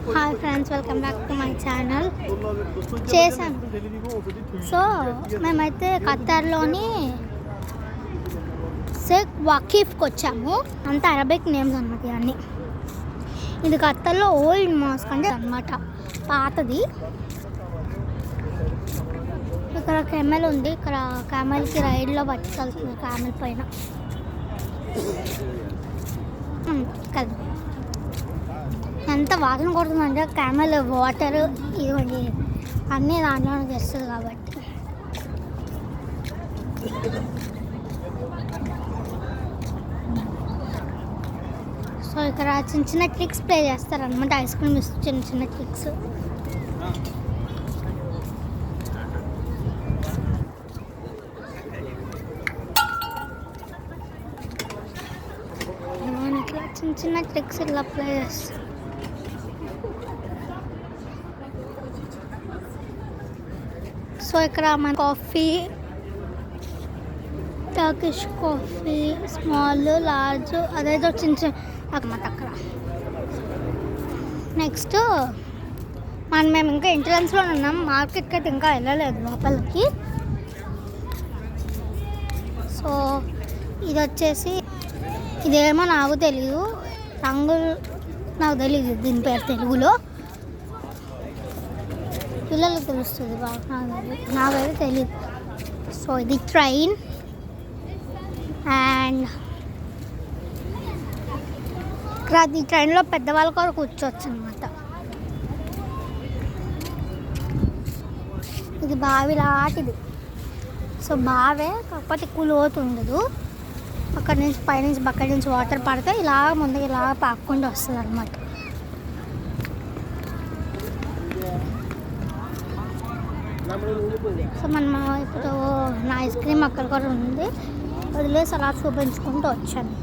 Hi friends, welcome back to my channel. చేశాను. So మేమైతే ఖత్తర్లోని షేక్ వకీఫ్కి వచ్చాము. అంతా అరబిక్ నేమ్స్ అన్నమాట ఇవన్నీ. ఇది ఖత్తర్లో ఓల్డ్ మాస్క్ అంటే అనమాట, పాతది. ఇక్కడ కెమెల్ ఉంది. ఇక్కడ కెమెల్కి రైడ్లో పట్టుకెళ్తుంది, కెమెల్ పైన కదా. ఎంత వాసన కొడుతుందంటే కెమెల్ వాటర్ ఇవ్వండి అన్నీ దాంట్లోనే తెస్తుంది కాబట్టి. సో ఇక్కడ చిన్న చిన్న ట్రిక్స్ ప్లే చేస్తారనమాట. ఐస్ క్రీమ్ ఇస్తూ చిన్న చిన్న ట్రిక్స్. ఇట్లా చిన్న చిన్న ట్రిక్స్ ఇలా ప్లే చేస్తారు. సో ఇక్కడ మన coffee, Turkish coffee, small, large, అదేదో చిన్న చిన్న అన్నమాట అక్కడ. నెక్స్ట్ మేము ఇంకా ఎంట్రన్స్లో ఉన్నాం. మార్కెట్కి అయితే ఇంకా వెళ్ళలేదు లోపలికి. సో ఇది వచ్చేసి ఇదేమో నాకు తెలీదు, రంగులు నాకు తెలీదు దీని పేరు తెలుగులో. పిల్లలకు తెలుస్తుంది బాగా, నాకైతే తెలీదు. సో ఇది ట్రైన్. అండ్ ఇక్కడ ఈ ట్రైన్లో పెద్దవాళ్ళ కూడా కూర్చోవచ్చు అనమాట. ఇది బావి లాంటిది. సో బావే, కాకపోతే ఎక్కువ లోతు ఉండదు. అక్కడి నుంచి పైనుంచి బకెట్ నుంచి వాటర్ పడితే ఇలా ముందుకు ఇలా పాక్కుండా వస్తుంది అనమాట. సో మనం ఇప్పుడు నా ఐస్ క్రీమ్ అక్కడ కూడా ఉంది, వదిలేసి అలా చూపించుకుంటూ వచ్చాను.